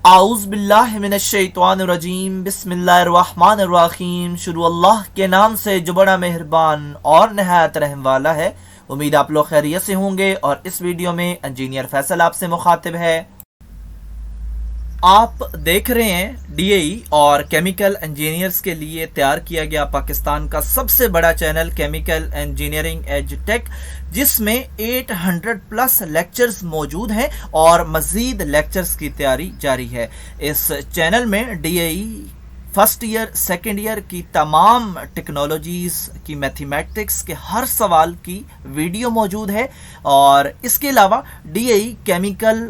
आऊज़ बिल्लाहि मिनश्शैतानिर्रजीम बिस्मिल्लाहिर्रहमानिर्रहीम। शुरू अल्लाह के नाम से जो बड़ा मेहरबान और नहायत रहम वाला है। उम्मीद आप लोग खैरियत से होंगे और इस वीडियो में इंजीनियर फैसल आपसे मुखातिब है। आप देख रहे हैं डीएई और केमिकल इंजीनियर्स के लिए तैयार किया गया पाकिस्तान का सबसे बड़ा channel chemical engineering edge tech, जिसमें 800 प्लस लेक्चर्स मौजूद हैं और मज़ीद लेक्चर्स की तैयारी जारी है। इस चैनल में DAE first year second year की तमाम टेक्नोलॉजीज़ की मैथमेटिक्स के हर सवाल की वीडियो मौजूद है और इसके अलावा DAE chemical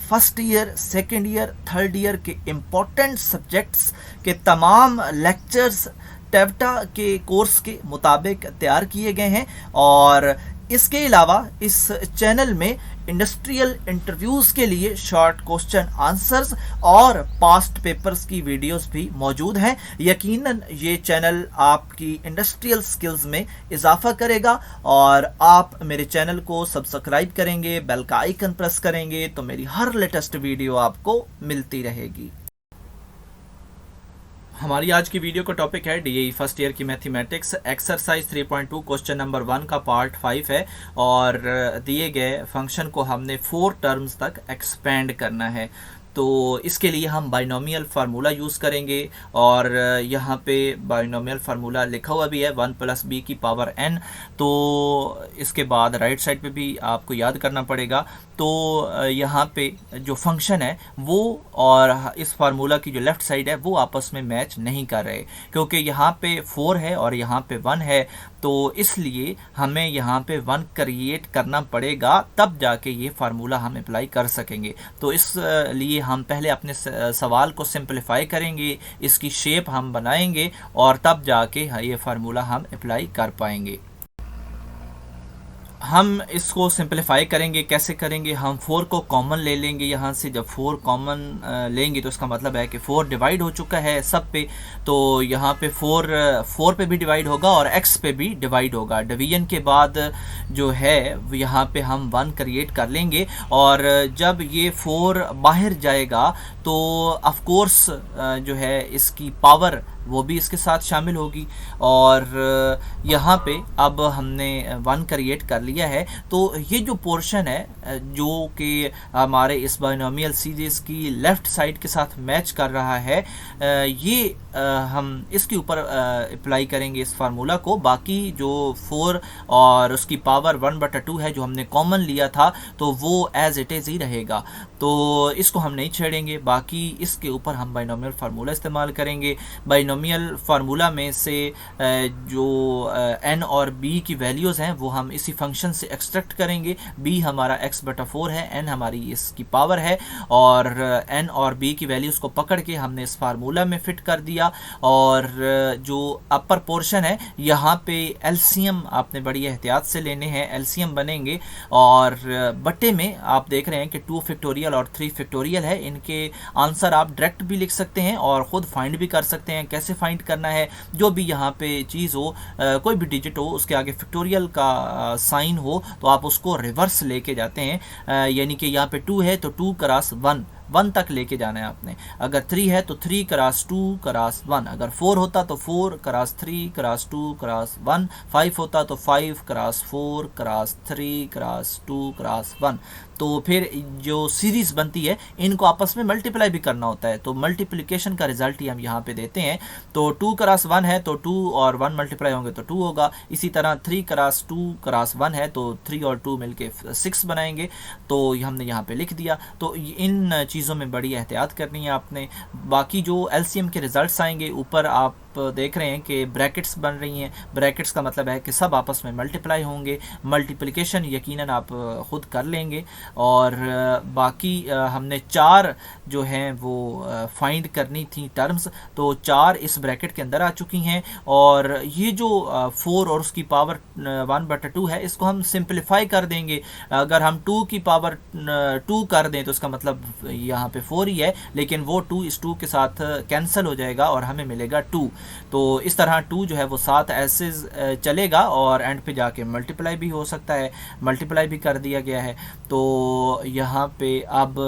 first year second year third year के इम्पोर्टेंट सब्जेक्ट्स के तमाम लेक्चर्स टेवटा के कोर्स के मुताबिक तैयार किए गए हैं। और इसके अलावा इस चैनल में इंडस्ट्रियल इंटरव्यूज के लिए शॉर्ट क्वेश्चन आंसर्स और पास्ट पेपर्स की वीडियोस भी मौजूद हैं। यकीनन ये चैनल आपकी इंडस्ट्रियल स्किल्स में इजाफा करेगा और आप मेरे चैनल को सब्सक्राइब करेंगे, बेल का आइकन प्रेस करेंगे तो मेरी हर लेटेस्ट वीडियो आपको मिलती रहेगी। हमारी आज की वीडियो का टॉपिक है डीएई फर्स्ट ईयर की मैथमेटिक्स एक्सरसाइज 3.2 क्वेश्चन नंबर 1 का पार्ट 5 है और दिए गए फंक्शन को हमने 4 टर्म्स तक एक्सपेंड करना है। तो इसके लिए हम बाइनोमियल फार्मूला यूज़ करेंगे और यहाँ पे बाइनोमियल फार्मूला लिखा हुआ भी है 1 + b की पावर n। तो इसके बाद राइट साइड पे भी आपको याद करना पड़ेगा। तो यहाँ पे जो फंक्शन है वो और इस फार्मूला की जो लेफ़्ट साइड है वो आपस में मैच नहीं कर रहे, क्योंकि यहाँ पे 4 है और यहाँ पे 1 है। तो इसलिए हमें यहाँ पे 1 क्रिएट करना पड़ेगा, तब जाके ये फार्मूला हम अप्लाई कर सकेंगे। तो इसलिए हम पहले अपने सवाल को सिंपलीफाई करेंगे, इसकी शेप हम बनाएंगे और तब जाके ये फार्मूला हम अप्लाई कर पाएंगे। हम इसको सिंपलीफाई करेंगे, कैसे करेंगे? हम 4 को कॉमन ले लेंगे यहाँ से। जब 4 कॉमन लेंगे तो इसका मतलब है कि 4 डिवाइड हो चुका है सब पे, तो यहाँ पे 4 पे भी डिवाइड होगा और x पे भी डिवाइड होगा। डिवीजन के बाद जो है यहाँ पे हम 1 क्रिएट कर लेंगे और जब ये 4 बाहर जाएगा तो ऑफ कोर्स जो है इसकी पावर वो भी इसके साथ शामिल होगी। और यहाँ पे अब हमने 1 क्रिएट कर लिया है। तो ये जो पोर्शन है जो कि हमारे इस बाइनोमियल सीरीज़ की लेफ़्ट साइड के साथ मैच कर रहा है, ये हम इसके ऊपर अप्लाई करेंगे इस फार्मूला को। बाकी जो 4 और उसकी पावर 1/2 है जो हमने कॉमन लिया था, तो वो एज इट इज़ ही रहेगा, तो इसको हम नहीं छेड़ेंगे। बाकी इसके ऊपर हम बाइनोमियल फार्मूला इस्तेमाल करेंगे। बाइनोमियल फार्मूला में से जो n और b की वैल्यूज़ हैं वो हम इसी फंक्शन से एक्सट्रैक्ट करेंगे। b हमारा x/4 है, n हमारी इसकी पावर है और n और b की वैल्यूज़ को पकड़ के हमने इस फार्मूला में फिट कर दिया। और जो अपर पोर्शन है यहाँ पे एलसीएम आपने बड़ी एहतियात से लेने हैं, एलसीएम बनेंगे और बट्टे में आप देख रहे हैं कि 2 फैक्टोरियल और 3 फैक्टोरियल है। इनके आंसर आप डायरेक्ट भी लिख सकते हैं और ख़ुद फाइंड भी कर सकते हैं। कैसे फाइंड करना है? जो भी यहाँ पे चीज़ हो, कोई भी डिजिट हो, उसके आगे फैक्टोरियल का साइन हो तो आप उसको रिवर्स लेके जाते हैं। यानी कि यहाँ पे 2 है तो 2 क्रॉस 1 तक लेके जाना है आपने। अगर 3 है तो 3 क्रॉस 2 क्रॉस 1। अगर 4 होता तो 4 क्रॉस 3 क्रॉस 2 क्रॉस 1। 5 होता तो 5 क्रॉस 4 क्रॉस 3 क्रॉस 2 क्रॉस 1। तो फिर जो सीरीज़ बनती है इनको आपस में मल्टीप्लाई भी करना होता है, तो मल्टीप्लिकेशन का रिजल्ट ही हम यहाँ पे देते हैं। तो 2 क्रॉस 1 है तो 2 और 1 मल्टीप्लाई होंगे तो 2 होगा। इसी तरह 3 क्रॉस 2 क्रॉस 1 है तो 3 और 2 मिलके 6 बनाएंगे, तो हमने यहाँ पे लिख दिया। तो इन चीज़ों में बड़ी एहतियात करनी है आपने। बाकी जो एलसीएम के रिजल्ट्स आएंगे ऊपर आप देख रहे हैं कि ब्रैकेट्स बन रही हैं। ब्रैकेट्स का मतलब है कि सब आपस में मल्टीप्लाई होंगे। मल्टीप्लिकेशन यकीनन आप ख़ुद कर लेंगे। और बाकी हमने 4 जो हैं वो फाइंड करनी थी टर्म्स, तो 4 इस ब्रैकेट के अंदर आ चुकी हैं। और ये जो 4 और उसकी पावर 1/2 है, इसको हम सिंपलीफाई कर देंगे। अगर हम 2 की पावर 2 कर दें तो इसका मतलब यहाँ पे 4 ही है, लेकिन वो 2 इस 2 के साथ कैंसिल हो जाएगा और हमें मिलेगा 2। तो इस तरह 2 जो है वो 7 ऐसे चलेगा और एंड पे जाके मल्टीप्लाई भी हो सकता है, मल्टीप्लाई भी कर दिया गया है। तो यहाँ पे अब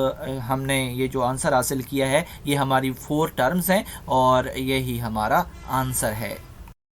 हमने ये जो आंसर हासिल किया है ये हमारी 4 टर्म्स हैं और यही हमारा आंसर है।